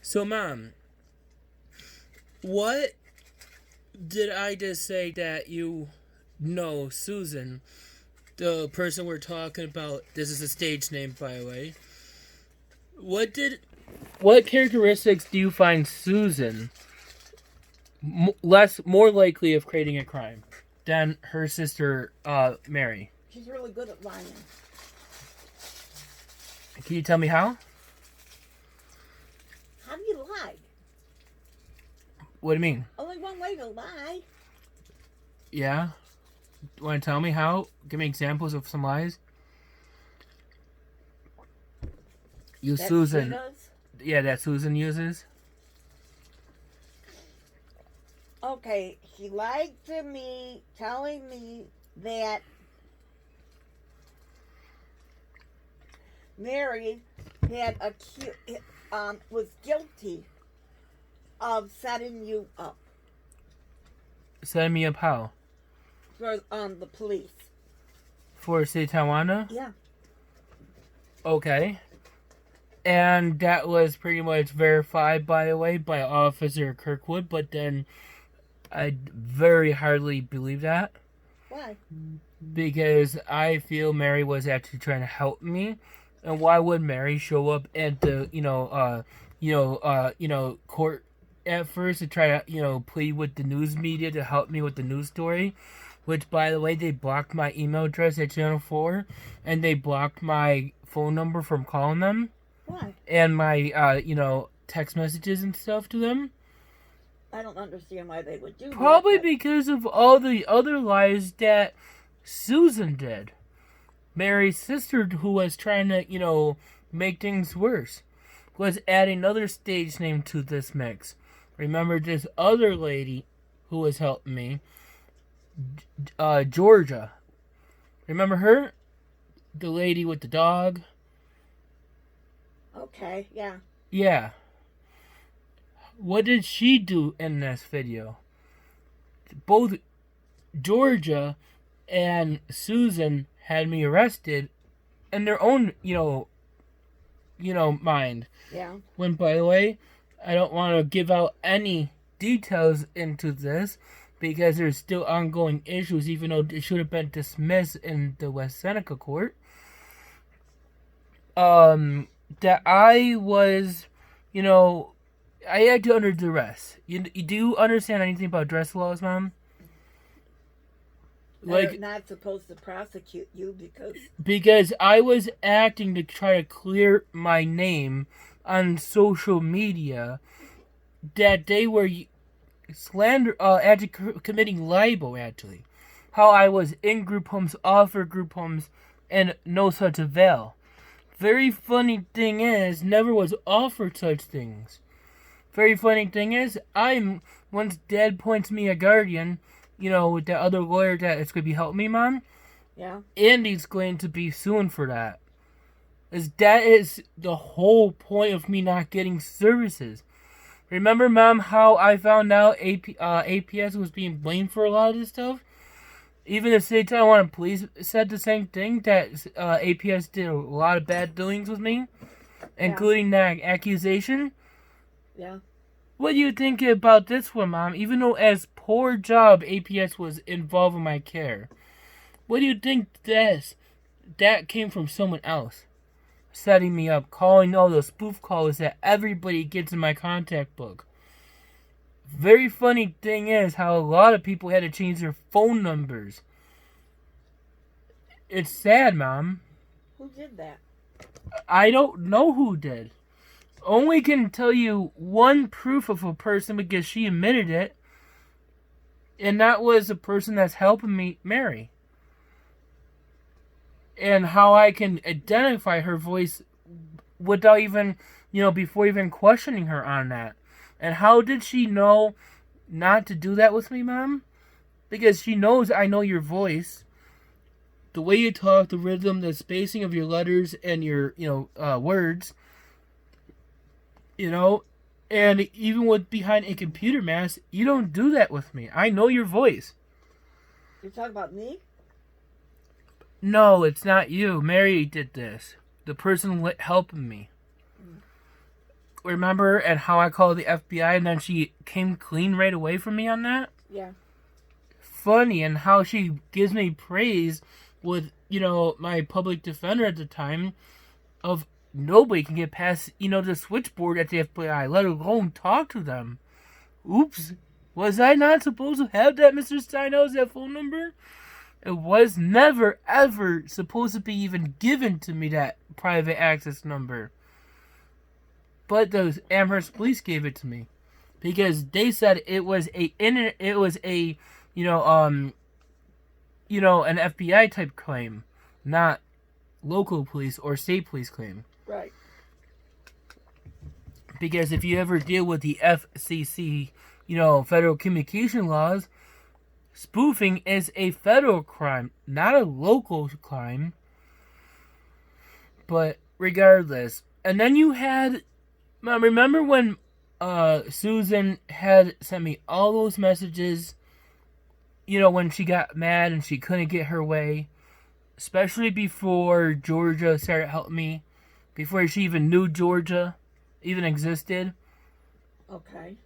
So, Mom, what did I just say that you know Susan, the person we're talking about? This is a stage name, by the way. What characteristics do you find Susan more likely of creating a crime than her sister Mary? She's really good at lying. Can you tell me how? How do you lie? What do you mean? Only one way to lie. Yeah? Want to tell me how? Give me examples of some lies. That Susan. she does? Yeah, that Susan uses. Okay, she lied to me, telling me that Mary was guilty of setting you up Setting me up how? for the police. For State Tawana? Yeah. Okay. And that was pretty much verified, by the way, by Officer Kirkwood, but then I very hardly believe that. Why? Because I feel Mary was actually trying to help me. And why would Mary show up at the, court at first to try to, plead with the news media to help me with the news story? Which, by the way, they blocked my email address at Channel 4, and they blocked my phone number from calling them. Why? And my, text messages and stuff to them. I don't understand why they would do that. Probably because of all the other lies that Susan did. Mary's sister, who was trying to, make things worse, was adding another stage name to this mix. Remember this other lady who was helping me, Georgia. Remember her? The lady with the dog? Okay, yeah. Yeah. What did she do in this video? Both Georgia and Susan had me arrested in their own, mind. Yeah. When, by the way, I don't want to give out any details into this because there's still ongoing issues, even though it should have been dismissed in the West Seneca court. That I was, I acted under duress. You do understand anything about duress laws, Mom? They're not supposed to prosecute you because I was acting to try to clear my name on social media that they were actually committing libel, actually. How I was in group homes, offered group homes, and no such avail. Very funny thing is, never was offered such things. Very funny thing is, once Dad points me a guardian, with that other lawyer that is going to be helping me, Mom. Yeah. Andy's going to be suing for that. That is the whole point of me not getting services. Remember, Mom, how I found out APS was being blamed for a lot of this stuff? Even the State Tawana Police said the same thing, that APS did a lot of bad doings with me, including that accusation. Yeah. What do you think about this one, Mom? Even though as poor job APS was involved in my care, what do you think that came from someone else? Setting me up, calling all those spoof callers that everybody gets in my contact book. Very funny thing is how a lot of people had to change their phone numbers. It's sad, Mom. Who did that? I don't know who did. Only can tell you one proof of a person because she admitted it. And that was the person that's helping me marry. And how I can identify her voice without even, before even questioning her on that. And how did she know not to do that with me, Mom? Because she knows I know your voice. The way you talk, the rhythm, the spacing of your letters and your, words. And even with behind a computer mask, you don't do that with me. I know your voice. You're talking about me? No, it's not you. Mary did this. The person helping me. remember, and how I called the FBI and then she came clean right away from me on that? Yeah. Funny, and how she gives me praise with, my public defender at the time of nobody can get past, the switchboard at the FBI, let alone talk to them. Oops. Was I not supposed to have that, Mr. Steinhaus, that phone number? It was never, ever supposed to be even given to me, that private access number. But the Amherst police gave it to me. Because they said it was an FBI type claim, not local police or state police claim. Right. Because if you ever deal with the FCC, federal communication laws, spoofing is a federal crime, not a local crime. But regardless, and then you had, remember when Susan had sent me all those messages, when she got mad and she couldn't get her way, especially before Georgia started helping me, before she even knew Georgia even existed. Okay.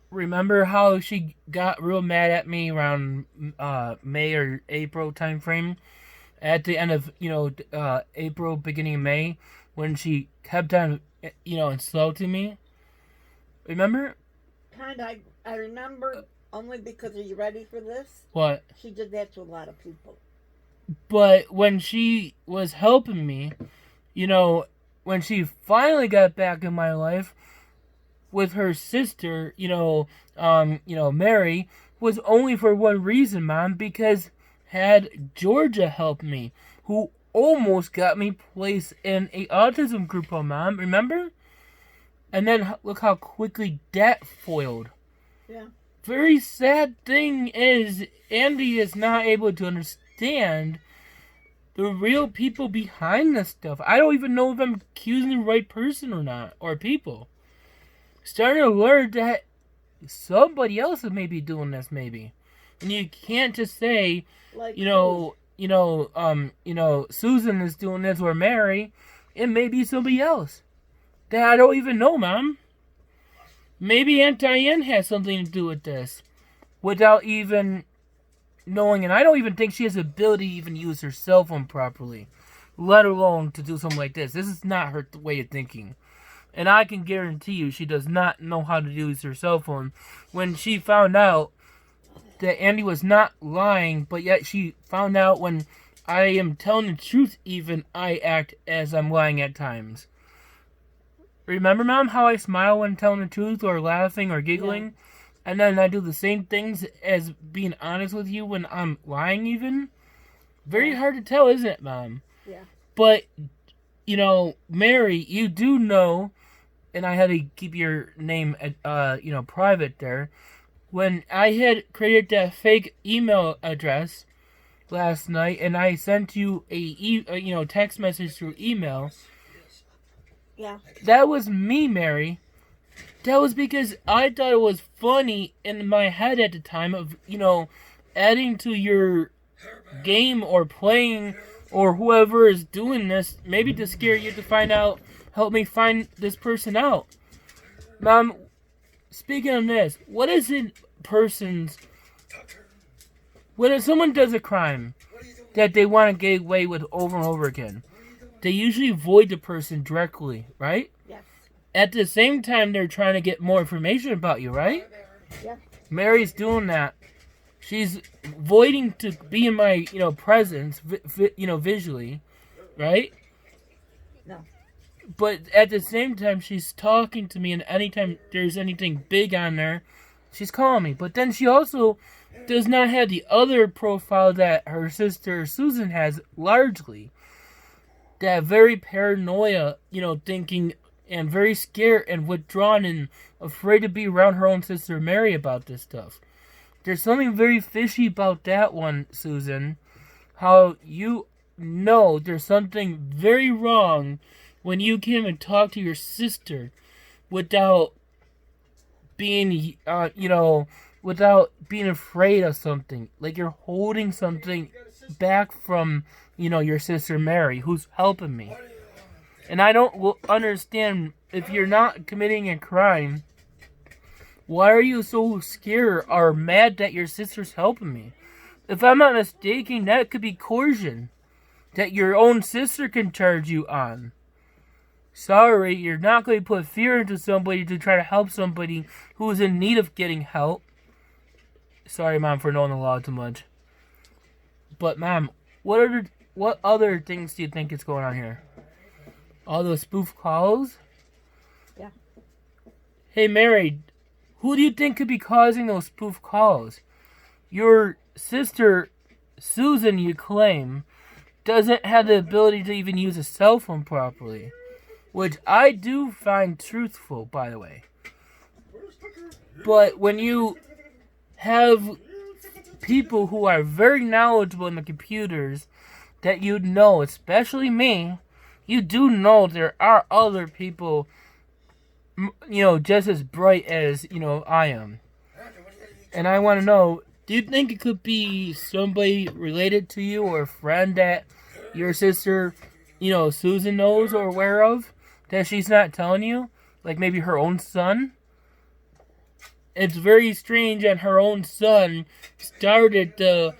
Remember how she got real mad at me around May or April time frame? At the end of, April, beginning of May, when she kept on, insulting me? Remember? I remember, only because, are you ready for this? What? She did that to a lot of people. But when she was helping me, when she finally got back in my life with her sister, Mary, was only for one reason, Mom, because had Georgia helped me, who almost got me placed in a autism group, Mom, remember? And then look how quickly that foiled. Yeah. Very sad thing is, Andy is not able to understand the real people behind this stuff. I don't even know if I'm accusing the right person or not, or people. Starting to learn that somebody else is maybe doing this, maybe. And you can't just say, Like Susan is doing this, or Mary. It may be somebody else that I don't even know, Mom. Maybe Aunt Diane has something to do with this without even knowing. And I don't even think she has the ability to even use her cell phone properly, let alone to do something like this. This is not her way of thinking. And I can guarantee you she does not know how to use her cell phone. When she found out that Andy was not lying, but yet she found out when I am telling the truth, even I act as I'm lying at times. Remember, Mom, how I smile when telling the truth or laughing or giggling? Yeah. And then I do the same things as being honest with you when I'm lying even? Very hard to tell, isn't it, Mom? Yeah. But, Mary, you do know, and I had to keep your name, private there. When I had created that fake email address last night, and I sent you a text message through email. Yeah. That was me, Mary. That was because I thought it was funny in my head at the time of, adding to your game or playing or whoever is doing this, maybe to scare you to help me find this person out. Mom, speaking of this, what is it when someone does a crime that they want to get away with over and over again, they usually void the person directly, right? Yes. At the same time, they're trying to get more information about you, right? Yeah. Mary's doing that. She's voiding to be in my, presence, visually, right? No. But at the same time, she's talking to me, and anytime there's anything big on there, she's calling me. But then she also does not have the other profile that her sister Susan has, largely. That very paranoia, thinking, and very scared and withdrawn and afraid to be around her own sister Mary about this stuff. There's something very fishy about that one, Susan. How there's something very wrong when you came and talk to your sister without being, without being afraid of something. Like you're holding something back from, your sister Mary, who's helping me. And I don't understand if you're not committing a crime, why are you so scared or mad that your sister's helping me? If I'm not mistaken, that could be coercion that your own sister can charge you on. Sorry, you're not going to put fear into somebody to try to help somebody who is in need of getting help. Sorry, Mom, for knowing the law too much. But, Mom, what other things do you think is going on here? All those spoof calls? Yeah. Hey, Mary, who do you think could be causing those spoof calls? Your sister, Susan, you claim, doesn't have the ability to even use a cell phone properly. Which I do find truthful, by the way. But when you have people who are very knowledgeable in the computers that you know, especially me, you do know there are other people, just as bright as, I am. And I want to know, do you think it could be somebody related to you or a friend that your sister, Susan knows or aware of that she's not telling you? Like maybe her own son? It's very strange that her own son started the,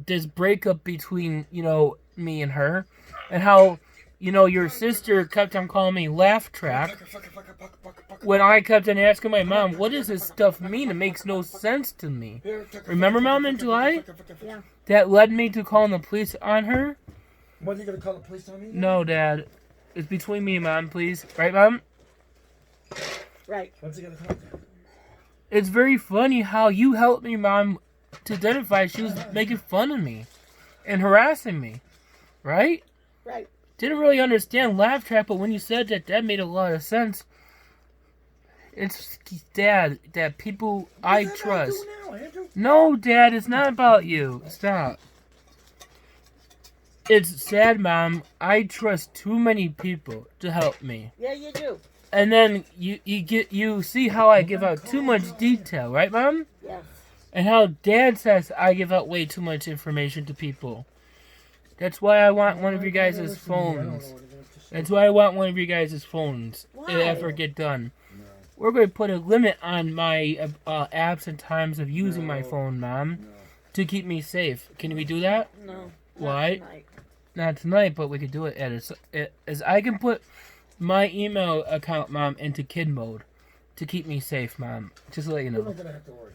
this breakup between, me and her. And how, your sister kept on calling me laugh track when I kept on asking my mom, what does this stuff mean? It makes no sense to me. Remember, Mom, in July? Yeah. That led me to calling the police on her? What, are you going to call the police on me? No, Dad. It's between me and Mom, please. Right, Mom? Right. What's he going to call them? It's very funny how you helped me, Mom, to identify she was making fun of me and harassing me. Right? Right. Didn't really understand laugh track, but when you said that, that made a lot of sense. It's Dad, that people I trust. No, Dad, it's not about you. Stop. It's sad, Mom. I trust too many people to help me. Yeah, you do. And then you see how I give out too much detail, right, Mom? Yes. And how Dad says I give out way too much information to people. That's why I want one of your guys' phones. That's why I want one of your guys' phones. Why? If I ever get done. We're going to put a limit on my apps and times of using my phone, Mom, to keep me safe. Can we do that? No. Why? Not tonight. Not tonight, but we could do it as I can put my email account, Mom, into kid mode to keep me safe, Mom. Just to let you You're know. not going to have to worry.